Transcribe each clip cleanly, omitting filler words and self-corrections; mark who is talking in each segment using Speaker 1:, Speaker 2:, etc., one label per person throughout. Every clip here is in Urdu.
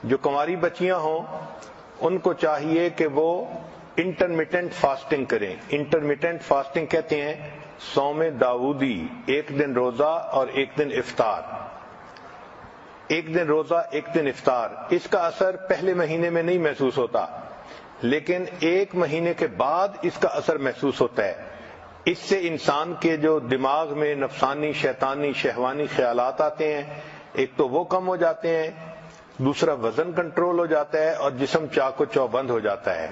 Speaker 1: جو کنواری بچیاں ہوں ان کو چاہیے کہ وہ انٹرمیٹنٹ فاسٹنگ کریں. انٹرمیٹنٹ فاسٹنگ کہتے ہیں صوم داؤدی، ایک دن روزہ اور ایک دن افطار. ایک دن روزہ ایک دن افطار. اس کا اثر پہلے مہینے میں نہیں محسوس ہوتا، لیکن ایک مہینے کے بعد اس کا اثر محسوس ہوتا ہے. اس سے انسان کے جو دماغ میں نفسانی، شیطانی، شہوانی خیالات آتے ہیں، ایک تو وہ کم ہو جاتے ہیں، دوسرا وزن کنٹرول ہو جاتا ہے اور جسم چاق و چوبند ہو جاتا ہے.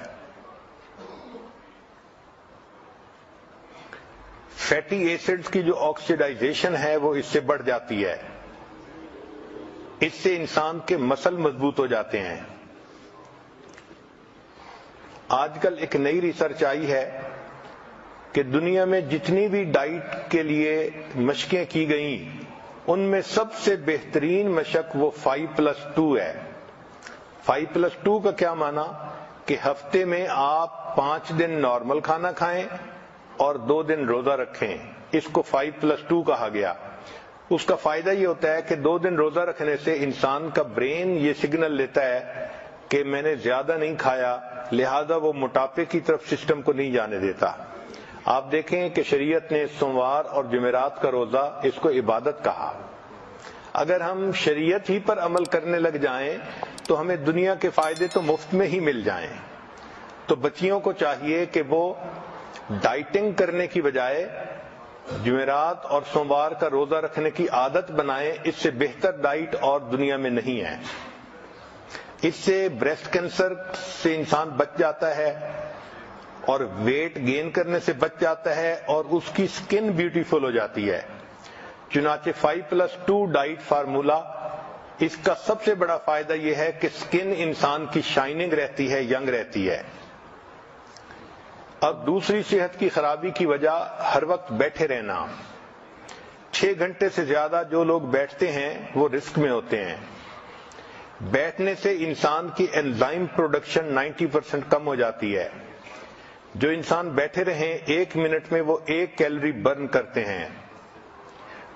Speaker 1: فیٹی ایسڈز کی جو آکسیڈائزیشن ہے وہ اس سے بڑھ جاتی ہے. اس سے انسان کے مسل مضبوط ہو جاتے ہیں. آج کل ایک نئی ریسرچ آئی ہے کہ دنیا میں جتنی بھی ڈائٹ کے لیے مشقیں کی گئیں ان میں سب سے بہترین مشق وہ 5+2 ہے. 5+2 کا کیا معنی کہ ہفتے میں آپ 5 دن نارمل کھانا کھائیں اور 2 دن روزہ رکھیں. اس کو 5+2 کہا گیا. اس کا فائدہ یہ ہوتا ہے کہ 2 دن روزہ رکھنے سے انسان کا برین یہ سگنل لیتا ہے کہ میں نے زیادہ نہیں کھایا، لہذا وہ موٹاپے کی طرف سسٹم کو نہیں جانے دیتا. آپ دیکھیں کہ شریعت نے سوموار اور جمعرات کا روزہ اس کو عبادت کہا. اگر ہم شریعت ہی پر عمل کرنے لگ جائیں تو ہمیں دنیا کے فائدے تو مفت میں ہی مل جائیں. تو بچیوں کو چاہیے کہ وہ ڈائٹنگ کرنے کی بجائے جمعرات اور سوموار کا روزہ رکھنے کی عادت بنائیں. اس سے بہتر ڈائٹ اور دنیا میں نہیں ہے. اس سے بریسٹ کینسر سے انسان بچ جاتا ہے اور ویٹ گین کرنے سے بچ جاتا ہے اور اس کی سکن بیوٹیفل ہو جاتی ہے. چنانچہ 5+2 ڈائٹ فارمولا، اس کا سب سے بڑا فائدہ یہ ہے کہ سکن انسان کی شائننگ رہتی ہے، ینگ رہتی ہے. اب دوسری صحت کی خرابی کی وجہ ہر وقت بیٹھے رہنا. 6 گھنٹے سے زیادہ جو لوگ بیٹھتے ہیں وہ رسک میں ہوتے ہیں. بیٹھنے سے انسان کی انزائم پروڈکشن 90% کم ہو جاتی ہے. جو انسان بیٹھے رہیں 1 منٹ میں وہ 1 کیلوری برن کرتے ہیں.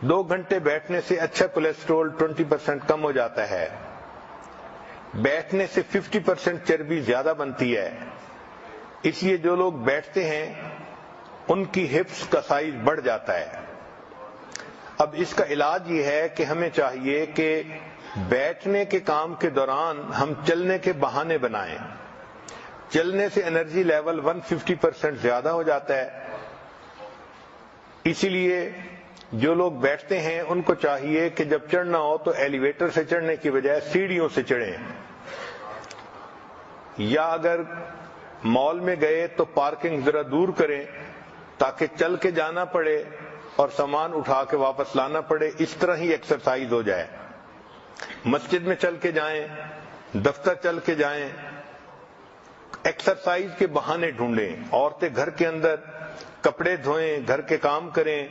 Speaker 1: 2 گھنٹے بیٹھنے سے اچھا کولیسٹرول 20% کم ہو جاتا ہے. بیٹھنے سے 50% چربی زیادہ بنتی ہے. اس لیے جو لوگ بیٹھتے ہیں ان کی ہپس کا سائز بڑھ جاتا ہے. اب اس کا علاج یہ ہے کہ ہمیں چاہیے کہ بیٹھنے کے کام کے دوران ہم چلنے کے بہانے بنائیں. چلنے سے انرجی لیول 150% زیادہ ہو جاتا ہے. اسی لیے جو لوگ بیٹھتے ہیں ان کو چاہیے کہ جب چڑھنا ہو تو ایلیویٹر سے چڑھنے کی بجائے سیڑھیوں سے چڑھیں، یا اگر مال میں گئے تو پارکنگ ذرا دور کریں تاکہ چل کے جانا پڑے اور سامان اٹھا کے واپس لانا پڑے. اس طرح ہی ایکسرسائز ہو جائے. مسجد میں چل کے جائیں، دفتر چل کے جائیں. ایکسرسائز کے بہانے ڈھونڈیں. عورتیں گھر کے اندر کپڑے دھوئیں، گھر کے کام کریں،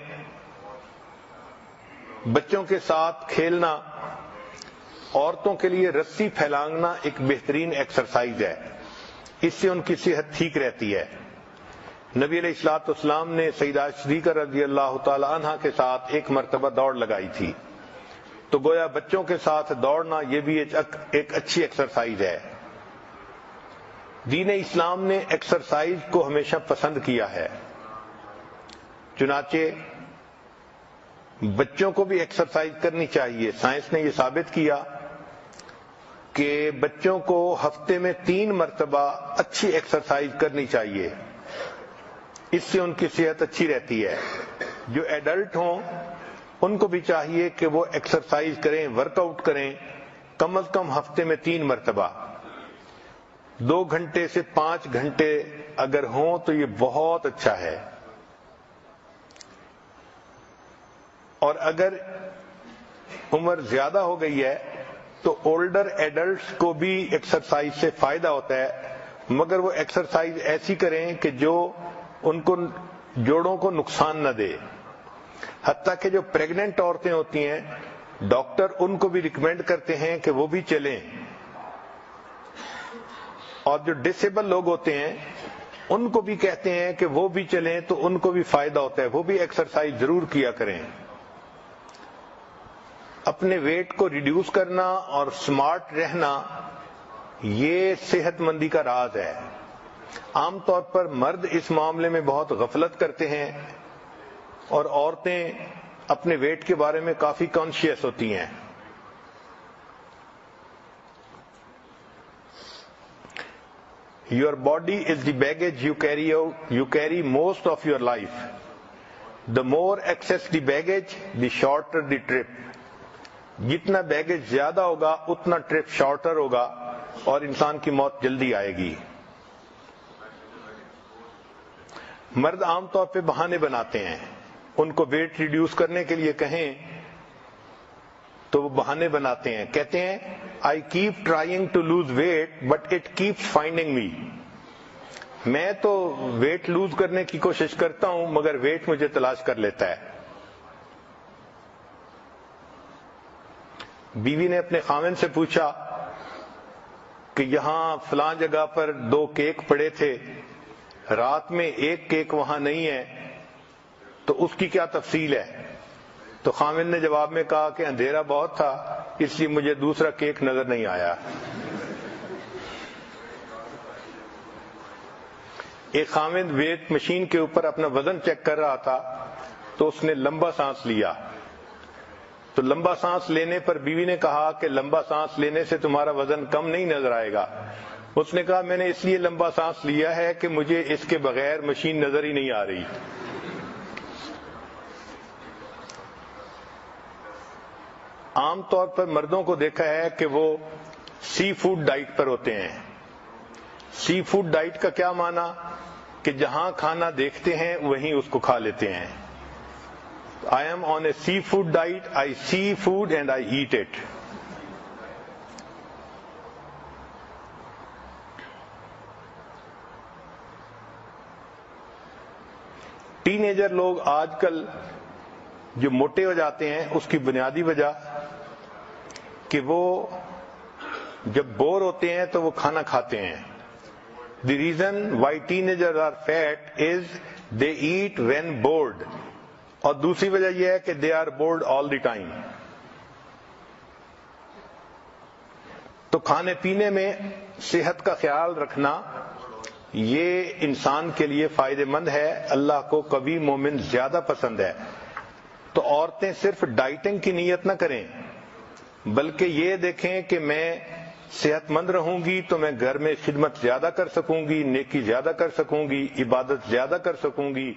Speaker 1: بچوں کے ساتھ کھیلنا. عورتوں کے لیے رسی پھیلانگنا ایک بہترین ایکسرسائز ہے. اس سے ان کی صحت ٹھیک رہتی ہے. نبی علیہ الصلوۃ والسلام نے سیدہ صدیقہ رضی اللہ تعالی عنہا کے ساتھ ایک مرتبہ دوڑ لگائی تھی. تو گویا بچوں کے ساتھ دوڑنا یہ بھی ایک اچھی ایکسرسائز ہے. دین اسلام نے ایکسرسائز کو ہمیشہ پسند کیا ہے. چنانچہ بچوں کو بھی ایکسرسائز کرنی چاہیے. سائنس نے یہ ثابت کیا کہ بچوں کو ہفتے میں 3 مرتبہ اچھی ایکسرسائز کرنی چاہیے. اس سے ان کی صحت اچھی رہتی ہے. جو ایڈلٹ ہوں ان کو بھی چاہیے کہ وہ ایکسرسائز کریں، ورک آؤٹ کریں، کم از کم ہفتے میں 3 مرتبہ. 2 گھنٹے سے 5 گھنٹے اگر ہوں تو یہ بہت اچھا ہے. اور اگر عمر زیادہ ہو گئی ہے تو اولڈر ایڈلٹس کو بھی ایکسرسائز سے فائدہ ہوتا ہے، مگر وہ ایکسرسائز ایسی کریں کہ جو ان کو جوڑوں کو نقصان نہ دے. حتیٰ کہ جو پریگننٹ عورتیں ہوتی ہیں ڈاکٹر ان کو بھی ریکمینڈ کرتے ہیں کہ وہ بھی چلیں. اور جو ڈسیبل لوگ ہوتے ہیں ان کو بھی کہتے ہیں کہ وہ بھی چلیں تو ان کو بھی فائدہ ہوتا ہے، وہ بھی ایکسرسائز ضرور کیا کریں. اپنے ویٹ کو ریڈیوس کرنا اور سمارٹ رہنا یہ صحت مندی کا راز ہے۔ عام طور پر مرد اس معاملے میں بہت غفلت کرتے ہیں اور عورتیں اپنے ویٹ کے بارے میں کافی کانشیس ہوتی ہیں۔ Your body is the baggage you carry most of your life. The more excess the baggage, the shorter the trip. جتنا بیگیج زیادہ ہوگا اتنا ٹرپ شارٹر ہوگا اور انسان کی موت جلدی آئے گی۔ مرد عام طور پہ بہانے بناتے ہیں، ان کو ویٹ ریڈیوس کرنے کے لیے کہیں تو وہ بہانے بناتے ہیں، کہتے ہیں I keep trying to lose weight but it keeps finding me۔ میں تو ویٹ لوز کرنے کی کوشش کرتا ہوں مگر ویٹ مجھے تلاش کر لیتا ہے۔ بیوی نے اپنے خاوند سے پوچھا کہ یہاں فلاں جگہ پر 2 کیک پڑے تھے، رات میں 1 کیک وہاں نہیں ہے، تو اس کی کیا تفصیل ہے؟ تو خاوند نے جواب میں کہا کہ اندھیرا بہت تھا اس لیے مجھے دوسرا کیک نظر نہیں آیا۔ ایک خاوند ویٹ مشین کے اوپر اپنا وزن چیک کر رہا تھا تو اس نے لمبا سانس لیا، تو لمبا سانس لینے پر بیوی نے کہا کہ لمبا سانس لینے سے تمہارا وزن کم نہیں نظر آئے گا۔ اس نے کہا میں نے اس لیے لمبا سانس لیا ہے کہ مجھے اس کے بغیر مشین نظر ہی نہیں آ رہی۔ عام طور پر مردوں کو دیکھا ہے کہ وہ سی فوڈ ڈائٹ پر ہوتے ہیں۔ سی فوڈ ڈائٹ کا کیا معنی؟ کہ جہاں کھانا دیکھتے ہیں وہیں اس کو کھا لیتے ہیں۔ I am on a seafood diet. I see food and I eat it. Ten ager لوگ آج کل جو موٹے ہو جاتے ہیں اس کی بنیادی وجہ کہ وہ جب بور ہوتے ہیں تو وہ کھانا کھاتے ہیں۔ The reason why teenagers are fat is they eat when bored. اور دوسری وجہ یہ ہے کہ they are bored all the time. تو کھانے پینے میں صحت کا خیال رکھنا یہ انسان کے لیے فائدہ مند ہے، اللہ کو قوی مومن زیادہ پسند ہے۔ تو عورتیں صرف ڈائٹنگ کی نیت نہ کریں بلکہ یہ دیکھیں کہ میں صحت مند رہوں گی تو میں گھر میں خدمت زیادہ کر سکوں گی، نیکی زیادہ کر سکوں گی، عبادت زیادہ کر سکوں گی،